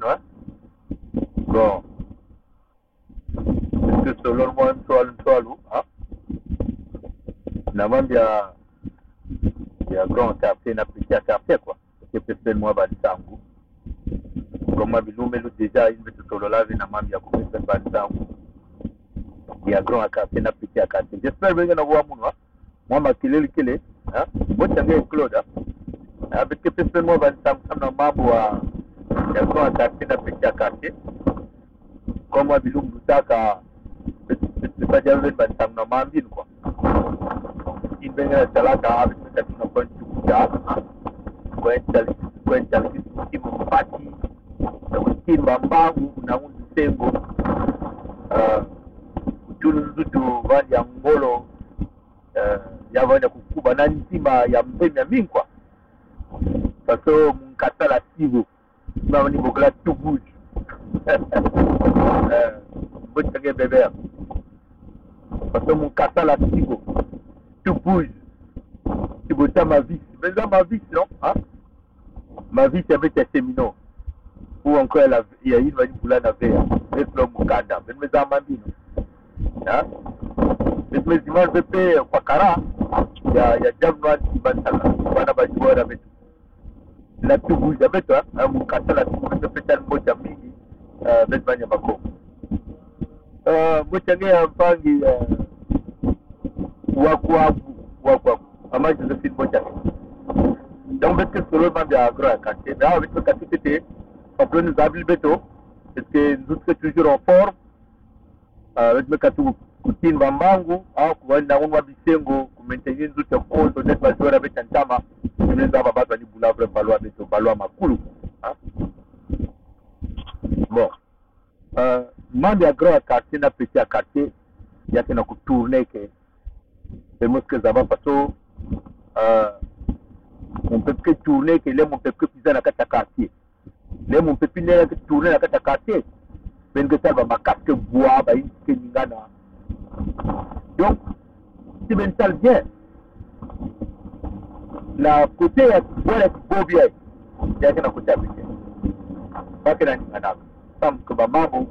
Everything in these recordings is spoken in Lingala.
hein. Bon. Parce que selon moi, hein. Na mambo ya grand quartier na petit quartier quoi. C'est peut-être moi balisangu. Comme bilume lu déjà une petite solola na mambo ya kupesa balisangu. Ya grand quartier na petit quartier. J'espère bien na wa munwa. Moi makilele kile, hein. Botange Claude. Avec peut-être moi balisangu na mambo ya grand quartier na petit quartier. Comme bilume lutaka pas jamais balisangu na mambo quoi. Benga talaka avec le casino point kwenda timu mpati na kutimba mbangu na unsengo utuluzutu vali ya ngolo ya vanda kukuba na nzima ya mbemi ya minkwa paso mkatala sigo mama ni bokla tubuji botage bebe paso mkatala sigo tu bouges, tu bottes ma vie. Mais dans ma vie, non hein? Ma vie, c'est avec tes séminaux. Ou encore, il y a une manipulation à faire. Avec le Mukanda. Mais dans ma vie, non hein? Mais images de paix, Wakara, il y a Jamnoan qui va s'en avec la tu bouges avec toi, un Mukata, la tu bouges, peut-être un mot d'amini, avec Banyabako. Moi, j'ai un pangi. Wakwabu ama Josephine Bocha donc parce que solo ma bien agro à quartier là avec le quartier c'était après nous avons beto parce que nous sommes toujours en forme avec le quartier Kutin Bambangu au kuenda unwa bisengo ku maintenir nous te compte net ba jouer avec Tantama nous avons pas ni boulave balwa beto balwa makulu bon mande agro à quartier na petit à quartier yake na kutourner que c'est moi que ça va parce que on peut que tourner que les mon peut que pisser dans la quartier les mon peut pinner que tourner dans la quartier ben que ça va ma casque bois ba une que ningana donc si ben ça bien la côté ya voilà bobia ya kana côté avec pas que na ningana sam que ba mambo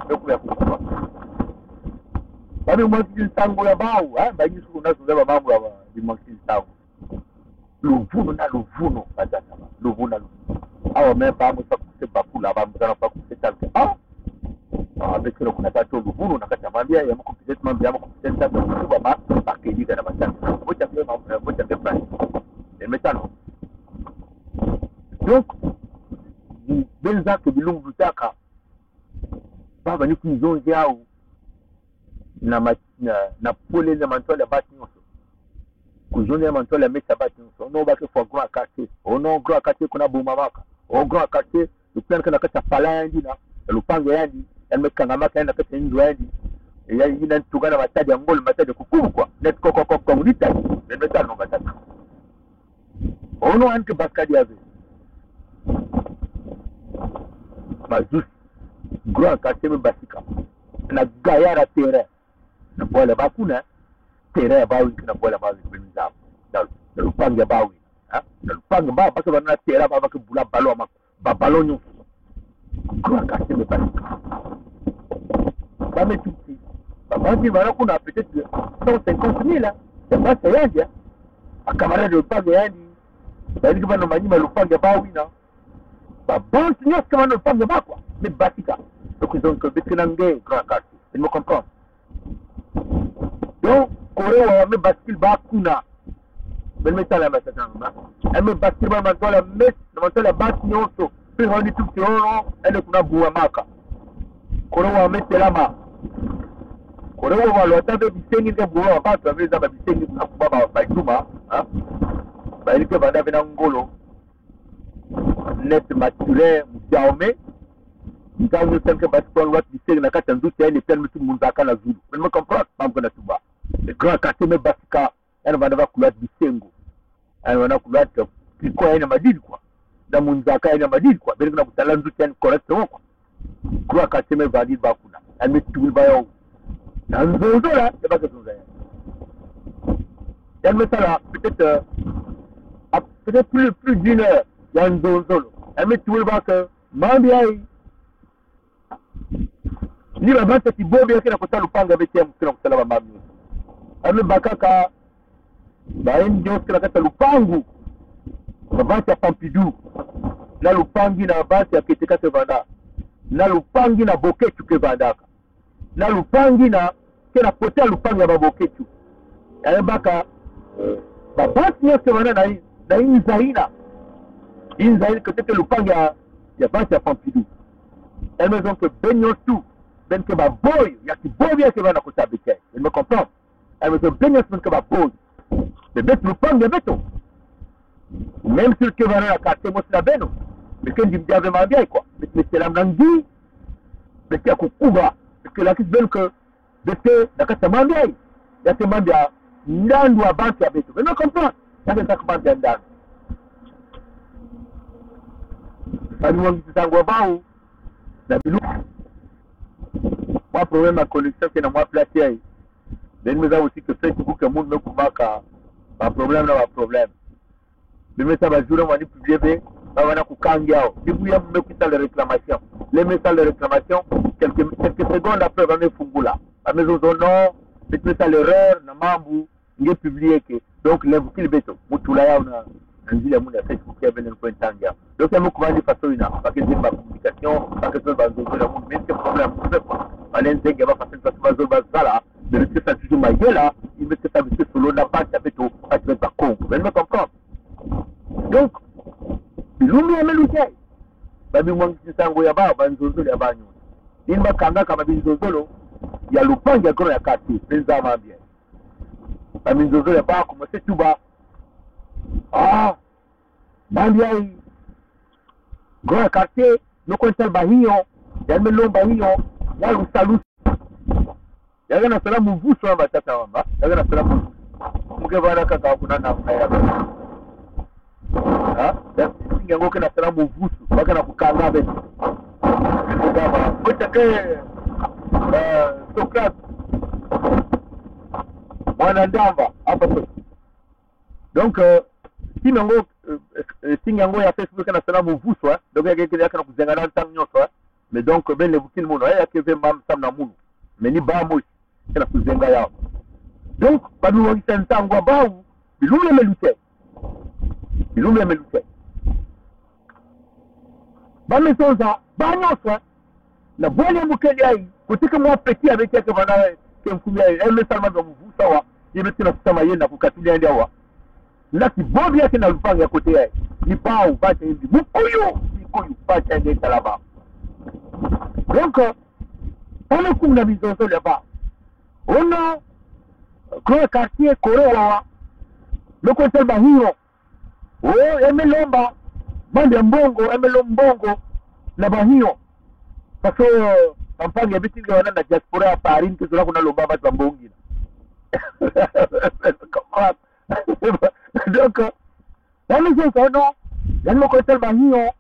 donc ya kukuba bado mwaki tangu ya bau bayi siku nazo mambo ya mwaki tangu luvuno na luvuno badata luvuno awa memba mo sakuse bakula ba mzana pa kusetalke avec le kuna tato luvuno na katamambia ya mko peut-être mambo ya mko peut-être kuba ma pakedi kana batana moja kwa moja kwa plan et maintenant donc benza que bilungu lutaka baba ni kuzonje au na pole le manto la bati nyonso kuzone le manto la mesa bati nyonso no ba ke fo grand quartier ono grand quartier kuna buma maka o grand quartier le plan kana kata pala yandi na lupango yandi elme kanga maka yanda kata ndu yandi ya yina ntugana matadi ngol matadi kukubu kwa net koko ngita le metal no bataka ono anke baskadi ave mazus grand quartier me basika na gayara terrain na bola bakuna terrain bawi na bola bawi binza na lupanga bawi na lupanga ba parce que na terrain ba ke bula balo ma ba balo nyu kwa kasi me basika ba me tuti ba di bana kuna peut-être 150 000 c'est pas ça yandi a camarade de lupanga yandi ba ndi bana manyima lupanga bawi na ba bon signor kama no lupanga ba kwa me basika donc ils ont que betrenangue grand quartier il me comprend. Donc, Corée a mis bascule bakuna. Ben mettre la masse à elle me bascule dans la messe, dans la basse nyonso. Puis on dit tout que on elle est kuna buamaka. Corée a mis la ma. Corée va le temps de bisengi de buwa ba tu avais za bisengi na baba ba juma, hein. Ba il que banda bena ngolo. Net maturé mudaome. Ngango tanke bascule wat bisengi na kata nduti elle permet tout monde akana zulu. Ben me comprend, pas me connaître ba. Le grand quartier me basika elle va devoir couler bisengo elle va couler quoi elle m'a dit quoi dans mon zaka elle m'a dit quoi ben na kutala nduti correctement quoi grand quartier me va dire bakuna elle me tout ba yo dans zozo là c'est pas que ça elle me ça là peut-être plus d'une heure il y a un zozo elle me tout ba que mambi ai ni babasa kibobe yake na kutala upanga beti mkina kutala mambi ame bakaka baeni jos kila kata lupangu babasa Pompidou na lupangi na babasa ya Keteka Vanda na lupangi na Boketu ke Vandaka na lupangi na kena potea lupangi ya Baboketu ame baka babasa nyose wana na inzaina peut-être lupangi ya basa ya Pompidou elle maison que benyo tout ben que baboy ya kibobi yake bana kutabike elle me comprend elle maison benyo ben que baboy de bet lupangi beto même si le Kevin a quartier moi c'est la beno mais quand il me dit vraiment bien quoi mais c'est la nangi mais c'est à kukuba parce que la kis ben que de que nakata mambia ya te mambia ndandu wa banki ya beto elle me comprend ça c'est ça que mambia ndandu bali wangi tsango bao na bilu moi problème à connexion que na moi placer ben mais aussi que Facebook monde me kumaka pas problème na pas problème mais ça va jouer on va publier on va kukangi yao dibu ya mmekuita les réclamations les messages de réclamation quelques secondes après va me fungula la maison non c'est ça l'erreur na mambu nge publier que donc les vous beto mutula yao na nzile mun ya Facebook ya benen point tanga donc yamu kumandi façon ina parce que c'est ma communication parce que c'est bazo la mun mais c'est problème alen zenge ba parce que bazo bazala de le ça toujours maïla il met ça monsieur solo na pas beto pas de pas con vous me comprendre donc bilumi amelutai babi mwangi sango ya baba nzozolo ya banyu imba kanga kama binzozolo ya lupangi ya goro ya kati penza mambia babi nzozolo ya baba kuma setuba mambia goro ya kati no kontel bahiyo ya melomba hiyo ya lusalu ya gana salamu vusu amba tata wamba ya gana salamu muke baraka kwa kuna na mkaya singa ngoke na salamu vusu baka na kukanga beti kama kutake Socrates mwana ndamba hapa tu donc singa ngo ya Facebook na salamu vusu donc yake na kuzenga na tang nyoto mais donc ben le bukini muno yake ve mam sam na muno mais ni ba mo na kuzenga yao donc badu wa kitangwa bawu bilumle melute bilumle melute bamesonza banyosa na bwele mukeli ai kutika mwa peti avec yake bana kemkumia ele salma ndo mvusa wa yebeti na kusema yenda kukatulia ndia na kibobi yake na lupanga kote yai ni pao bacha hivi mukuyu bacha ndio salama donc on kumna bizozo là-bas ono kwa quartier korewa loko selba hiyo emelomba bande mbongo emelombongo na bahiyo paso kampanya bitinga wana na diaspora ya Paris kizura kuna lomba watu wa mbongi donc yani sasa no yani loko selba hiyo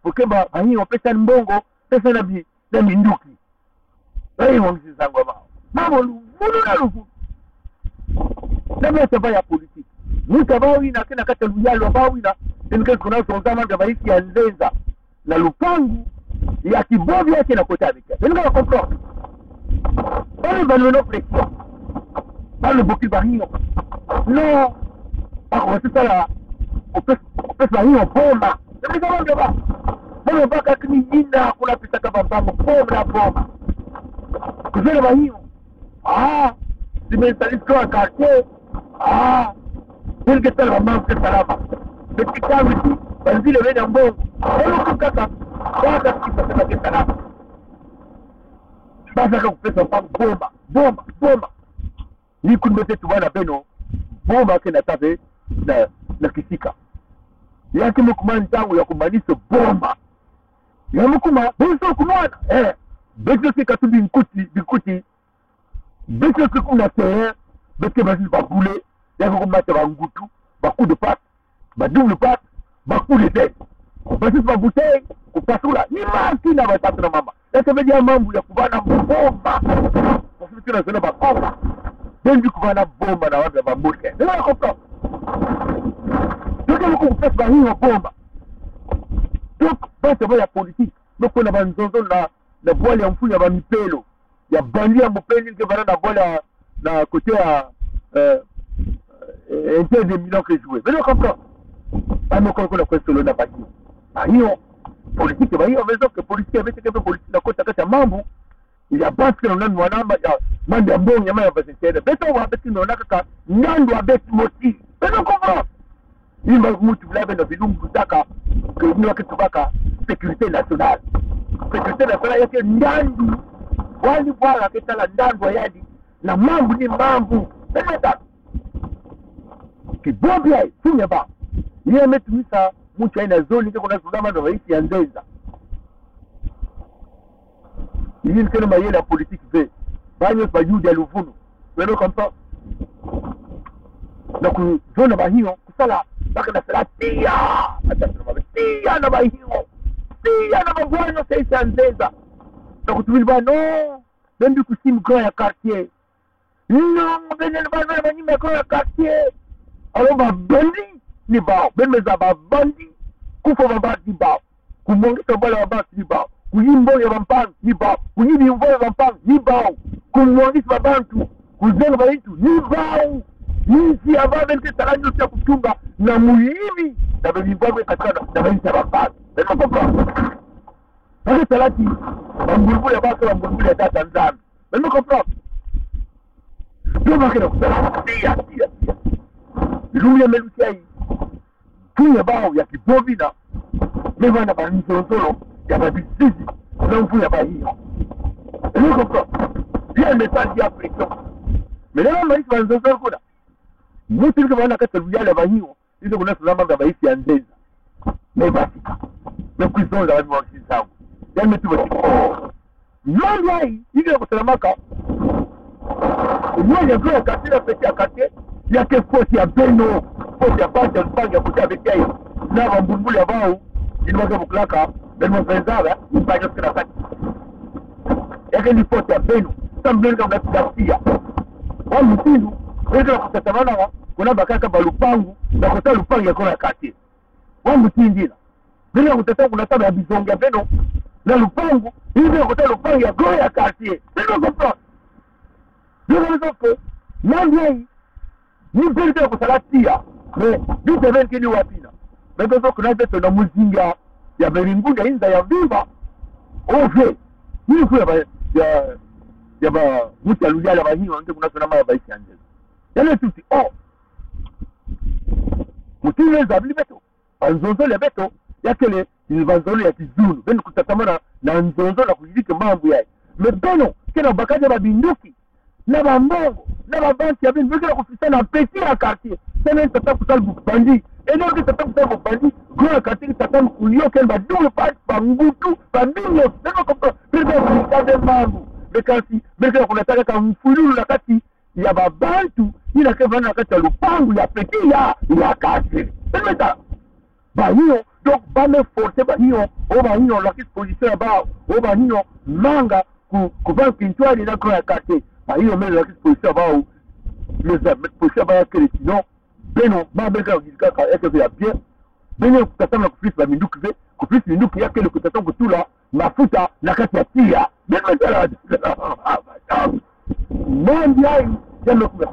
ukemba bahiyo pesa mbongo pesa na minduki ai wangi zangu mama mulu na lufu na mesa ya politique mutabawi na kena kata luyalo bawi na tenke kuna sonzama ndio baiki ya nzenza na lupangu ya kibobi yake na kotabika ndio comprendre bali balono pression bali boki bahiyo no ako sasa opes bahiyo bomba ndio kama ndio ba bali baka kinijinda kuna pesa kama mpango bomba kuzele bahiyo zimesalis kwa quartier que tal maman que salama petit camiti banzile wena mbongo leo kukaka baka kipata ke salama basa ka kupesa bomba ni kunbete tubana beno bomba ke na tabe na kisika yake mkumani tangu ya kumanisha bomba ya mkuma boso kumana beto ke katubi bikuti beto ke kuna terrain beto basi bakule yako kumata bangutu bacoup de patte double patte coup de tête basi ba bouteille kupasula ni makina batatu na mama sasa media mambo ya kubana bomba basi tuna zona bomba ndio kubana bomba na watu wa mbuke ndio hapo ndio kupesa hiyo bomba Donc basi ba ya politique donc on a banzozo na boile ya mfunya ba mipelo ya bandi ya mopeni ke bana na boile na côté à Inter de Milan que jouer mais non comme ça pas me connaître la question là pas hiyo politique ba hiyo vezo que politique avec que politique na kota kata mambo ya basi na mwanamba ya mande ya mbonye ya basi tena beto wa basi na kaka nyandu wa beti moti mais non comprend il m'a mutu blabe na bilungu taka que ni wakati baka sécurité nationale yake ndandu wali bwala ketala ndandu yadi na mambo ni mambo pemeta kibobia funya ba yeye ametumisa mtu aina zoni kwa kuna sulama na rais ya Nzenza yeye ni kama yeye la politique ve banyo pa jude aluvunu wewe comme ça na kuzona ba hiyo kusala baka na salatia hata tia na ba hiyo tia na mabwana sasa Nzenza na kutumia ba no bendi kusimu kwa ya quartier non bendi ba na nyuma kwa ya quartier alors ba bandi ni bao bemeza ba bandi kufa babati bao kumongeza bala babati bao kuyimbo ya bampangu ni bao kunyibi mvo ya bampangu ni bao kumongeza babantu kuzenga baitu ni bao nisi ababe nke taranyo cha kutunga na muhibi na bimvwe katika na baita bampangu ndio comprendre parce talati bambulbul ya baka bambulbul ya tata nzambi ndio comprendre ndio makina kusala tia Lumia melusia punya bao ya kibobina mevana ba nzonzolo ya babisizi na mpunya ba hiyo niko kwa ya message ya pression melema maisha ba nzonzolo kuna mtu niko bana kata luyale ba hiyo hizo kuna salama za maisha ya Nzenza mebasika na kuisonga watu wa kisangu yani tu basi mambo hii ile kusalamaka mmoja kwa katika pete akate yake force ya Beno force ya base mpanga kutia bekai na bambulbuli ambao ilikuwa buklaka Beno Benzara mpanga sikana kati yake ni force ya Beno sambleni kama tunatia wao mtindu ndio kutatamana kuna bakaka balupangu na kota lupangu yako na kati wao mtindina ndio kutatana kuna saba ya bizonga ya Beno na lupangu ndio kota lupangu ya goya kati ndio kwa ndio nani ni perde kusalatia mais vite venki ni wapina mais donc kuna veto na muzinga ya beringunda inza ya viva ove ni kwa ya ba muta luyala ba hiyo ndio kuna sana ba isi anje yale tuti mutile za beto anzonzo le beto yakele ni vanzolo ya kizulu beni kutatamana na nzonzo na kujidike mambo yake mais beno kena bakaje babinduki na bambongo na babanti ya bini vile kufisana peti ya quartier tena tata kutalbu bandi eneo ke tata kutalbu bandi kwa quartier tata kulio kemba double part bangutu bandinyo ndio kwa pesa kulikade mambo bekasi beka kunataka kama mfululu na kati ya babantu ila kama na kati ya lupangu ya peti ya quartier ndio ba hiyo donc ba me forcer ba hiyo o ba hiyo la exposition ba o ba hiyo manga ku banki ntwali na kwa quartier hiyo mbele ya exposition bao les exposition bao kile kino beno babeka kujikaka yake ya bien beno kutatana kufisa minduki ve kufisa minduki yake ile kutatana kutula mafuta na kati ya tia beno tala mambo hai jambo kwa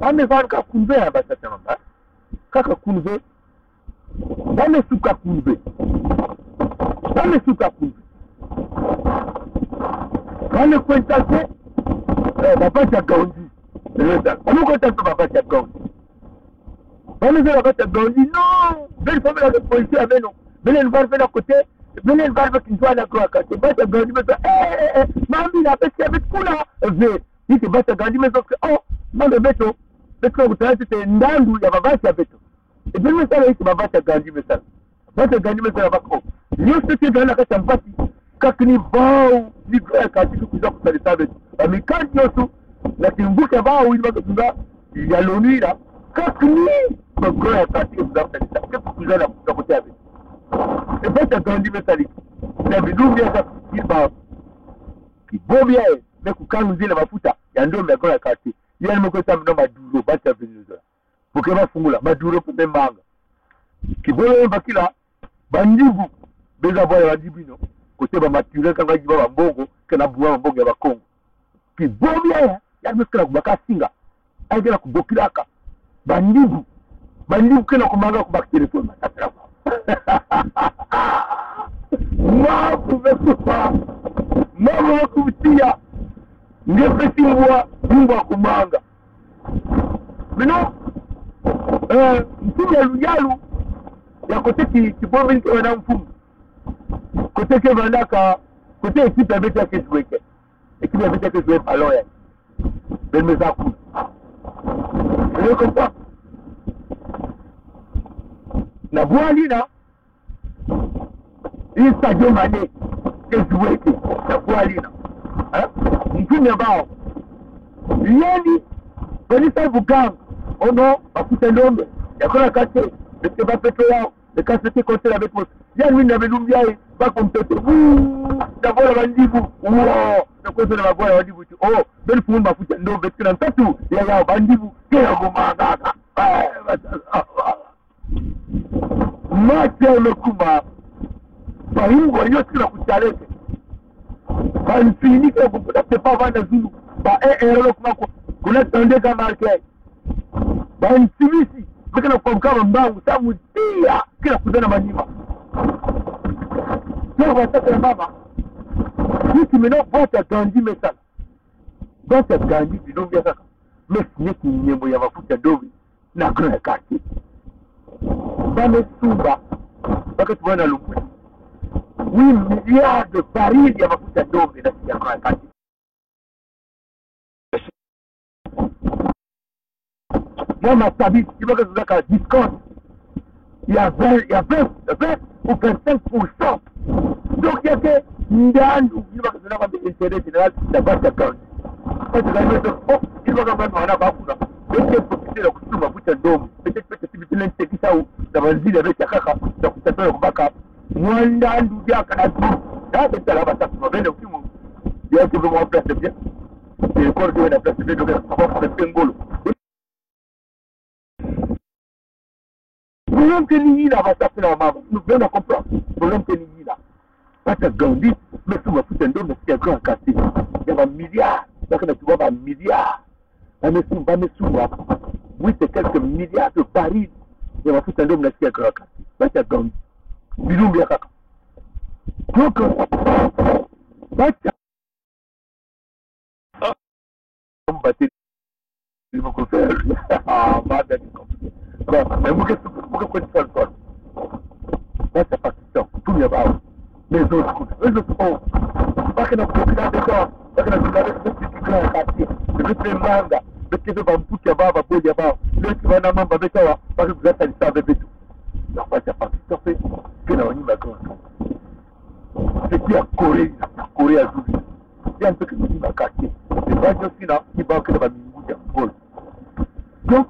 amefanya kunvea basi mama kaka kunve bane suka kunve Kale kwentase babata gaundi nenda amuko tatu babata gaundi bale za babata gaundi no belle famille de police ameno belle ne va faire côté belle ne va faire kintoana kwa kati babata gaundi mais mambi na pesa avec kula ve ite babata gaundi mais mambe beto kutati te ndandu ya babata beto et belle ça ite babata gaundi mais ça babata gaundi mais ça bako nyo c'était dans la kata mpati kakini bao ni kwa katika kuza kusalisa betu amikanti yosu na kimbuke bao ili bakatunga ya lonira kakini kwa katika kuza kusalisa kepu kuza na kuza betu ebeta gandi mesali na bidumbi ya kiba kibobi ya kukanu zile mafuta ya ndombe kwa kati yani mko tamu na maduro bata Venezuela pokema fungula maduro kwa manga Kiboyo bakila bandibu beza boya bandibu no côté ba mature kanga jiba ba mbongo kana buwa mbongo ya bakongo kibobya ya mskala kubaka singa ayela kubokilaka bandibu kana kumanga kubaka telefone matatra mafu vesupa mama kutia ngepesi mbwa kumanga mino mfumu ya lunyalu ya kote kibomi nke wana mfumu kote ke vandaka kote ekipe ya bete ya kesweke ekipe ya bete ya kesweke paloya belmeza kuna ele kompa na bualina hii stadio mane kesweke na bualina mfumu ambao yani polisa buganga ono bakuta ndombe yakola kate de ba peto yao de kasete conseil avec moi ya lui na belumbiaye ba kompete da vola bandibu na kwa na vola bandibu oh bel fumu bakuta ndombe kana tatu ya bandibu kila gomanga mate mekuma bahingo yote na kuchaleke banfini kwa kuputa pepa vanda zulu ba ero kuma kuna tandeka marke bansimisi bekana kwa mbangu samu tia kila kuzana manima sio wataka na mama hiki meno bota gandi mesana bota gandi bidombia saka mesinye nyembo ya mafuta dobi na kuna kati bame sumba baka tuwana lumbu 8 milliards de barils ya mafuta dobi na kuna kati moi tabite tu vois que c'est un discount il y a 20 ou 25%. Donc il y a que Ndandu tu vois que c'est un intérêt général la base d'account quand tu vas mettre il va quand même on a pas pour mais c'est profiter la coutume à bout d'homme peut-être tu peux l'intéresser ça ou dans la ville avec kaka donc tu peux le baka moi Ndandu dia kana tu là c'est là bas ça va venir aussi moi il y a que vraiment place bien c'est encore de la place de donc on va faire un golo. Problème que ni là va taper la maman. Nous venons comprendre. Problème que ni là. Pas de Gandhi, mais tout va foutre un dos, mais c'est un grand cassé. Il y a un milliard. Donc tu vois un milliard. Va me souvoir. Oui, c'est quelques milliards de barils. Il va foutre un dos, mais c'est un grand cassé. Pas de Gandhi. Bisous bien kaka. Donc, pas de il faut faire. Ah, madame, bon, mais vous qu'est-ce que that's a Pakistan. Tout y va. Les autres sont pas que nous pouvons d'accord. Pas que nous avons ce petit grand quartier. Le petit manga. Le petit bambou qui va pour y avoir. Le petit banana va faire. Parce que vous êtes à avec tout. Non, pas ça Pakistan fait. Que nous avons une c'est qui a Corée. Corée a tout. Il y a un peu que nous avons quartier. Les gens aussi là, ils vont que nous avons une donc,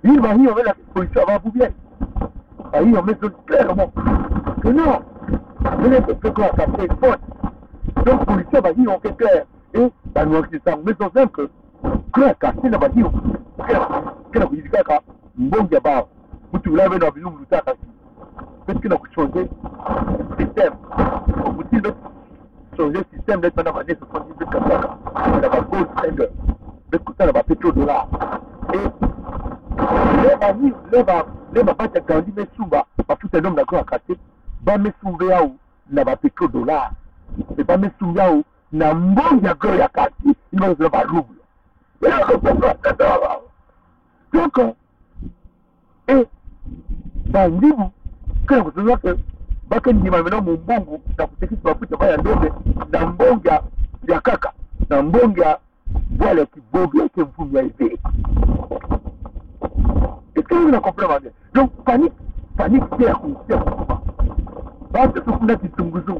il va y avoir la police avant vous bien. Il on met clairement que non, vous n'êtes pas quoi, ça fait faute. Donc, police va dire, on fait clair. Et, bah, nous, c'est ça, mais c'est simple que, clair, cassé, là, va dire, que vous dites, bon, il y a pas, vous l'avez dans le nous, parce que nous avons changé le système. Vous dites, changer le système d'être dans l'année 78 comme ça, il va gold standard, le coût, il va pétrodollar. Et, les babata gandi mesumba bafuta ndomo na kwa kate ba mesumbe yao na ba petrodollar et ba mesumbe yao na mbonja go ya kati ino zo ba ruble donc et ba ndibu kana kuzoza ke baka ndima mena mu mbongo na kutekisa bafuta ba ya ndombe na mbonja ya kaka na mbonja bwala kibobi yake mfumu ya hivi. Est-ce que vous comprenez bien? Donc, panique, c'est la conscience. Parce que tout le monde est tunguzu.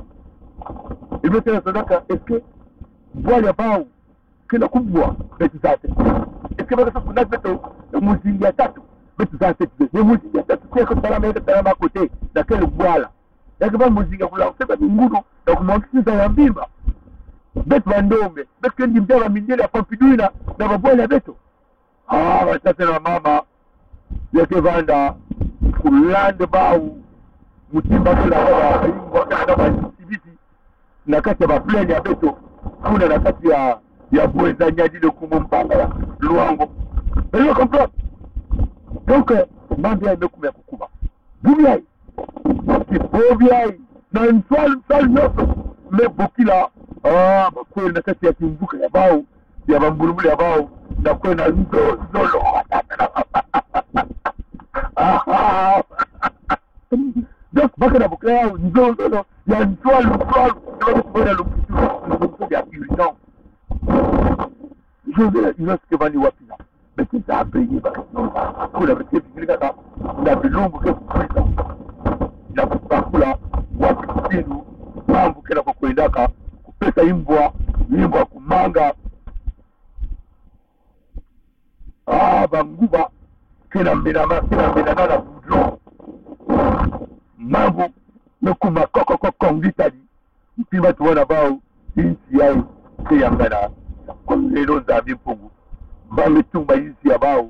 Il veut dire est-ce que boire les bains, que la coupe boit, mais tu sais, est-ce que vous avez fait le musique à tatu, mais tu sais, le musique à tatu, c'est que tu as la main à côté, dans quel bois là. Il y a que la musique à vous lancer, mais nous, donc, mon fils a un bimba. Bête Vandombe, parce que nous avons mis la Pompidou là, dans la boîte à bête. Ah, ça c'est la maman. Il y a que Vanda, kulande bao mutimba kila baba ingwa kana ba sibisi na kati ya baplane ya beto kuna na kati ya bweza nyadi de kumpanga ya luango ndio complot donc mambo ya meku ya kukuba bubia kibobia na nswal nyoto me bokila bakweli na kati ya kimbuka ya bao ya bambulumuli ya bao na kwenda nzolo donc baka na bokila yao nzolo ya nswal ndio kubona lumputu ya urgence je ne sais pas ni wapi na mais ça a payé baka kuna bete bikilika na bilungu ke kukwisa na kukula wapi kinu mambo kila kwa kuendaka kupesa imbwa kumanga banguba kila mbina nana budro mambo mekuma koko ngitali mpima tuwana bao insi yao kiyangana kwa lelo nzabi mpungu mbame tumba insi ya bao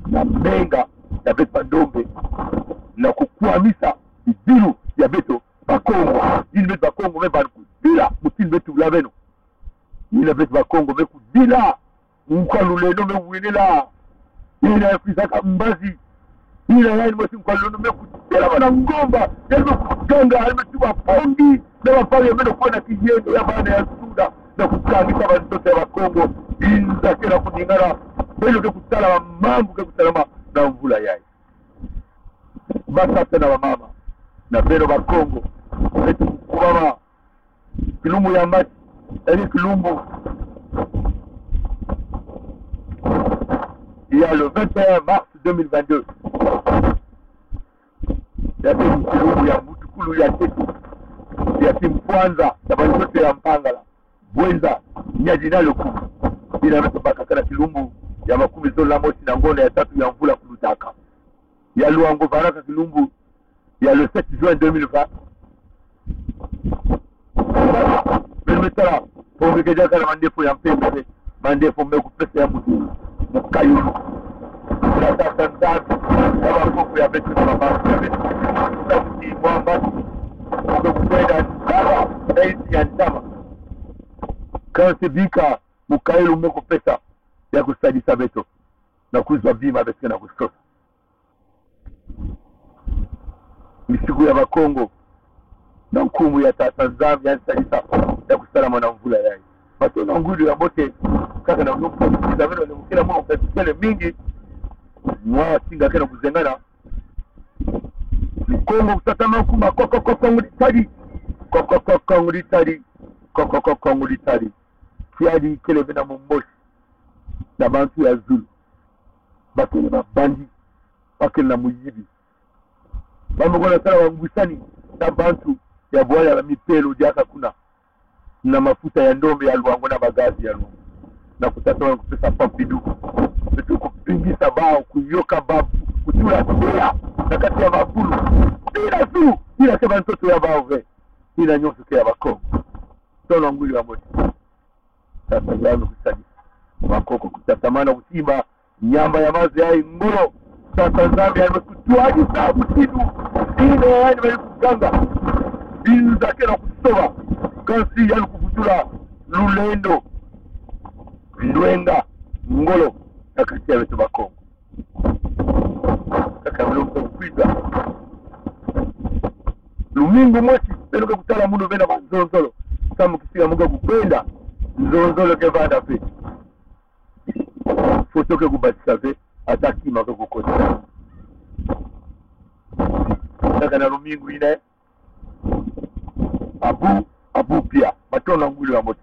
na menga ya beto ndombe na kukuamisa ibilu ya beto bakongo ili beto bakongo meba kudila mutini betu laveno ili beto bakongo meku dila mkwaluleno mewinila ili afisaka mbazi ili yani mwesi mkwaluleno meku dila wana ngomba yani meku ganga yani metu wapongi na wapali ya meno kuwa na kijendo ya bana ya suda na kukangisa wanitote ya bakongo inza kena kuningara belo ke kutala wa mambu ke kutalama na mvula yai basa tena wa mama na belo bakongo betu kubama kilumbu ya mati yani kilumbu il y a le 21 mars 2022 ya kilumbu ya mutukulu ya tetu ya Kimkwanza ya banjote ya Mpangala Bwenza nyajina loku ila natobaka kana kilumbu ya makumi zola mosi na ngone ya tatu ya mvula kulutaka ya Luango Baraka kilumbu ya le 7 juin 2020 permettra pongekeja kana mandefo ya mpembe mandefo mekupesa ya mutu mukayulu na tata ndani ya makofu ya betu na mabafu ya betu na kuti mwambati kukwenda ndaba daisi ya ndama kansi bika mukayulu mekupesa ya kusadisa beto na kuzwa bima betu na kusosa misiku ya bakongo na nkumu ya Tanzania ya sadisa ya kusalama na mvula yai bato na ngulu ya mote kaka na mnuku za veno ni mkila mwa mkatikele mingi mwa singa kena kuzengana mkongo kutatama kuma koko ngulitari kiadi kele vena mumboshi na bantu ya Zulu bakele mabandi bakele na muyibi bamugona sala wangusani na bantu ya bwala ya mipelo jaka kuna na mafuta ya ndombe ya Luango na bagazi ya Luango na kutatoa kupesa Pompidou betu kupingisa bao kuyoka babu kutula tula na kati ya mabulu bila tu bila sema mtoto ya bao ve ila nyoso ya bakongo tono nguli wa moto sasa yangu kusadi makoko kutatamana kutimba nyamba ya mazi ya ngoro sasa Zambia imekutuaji sabu kidu ine yani bali kuganga bizu zake na kusoba kansi yani kufutula lulendo ndwenga ngolo na kati ya wetu bakongo kaka mloko kuiga lumingu mochi pelo kutala mundu vena banzonzolo kama kisiga mungu kupenda nzonzolo ke banda pe foto ke kubatisa pe ataki mako kukosa kaka na lumingu ine abu pia matona nguli wa moto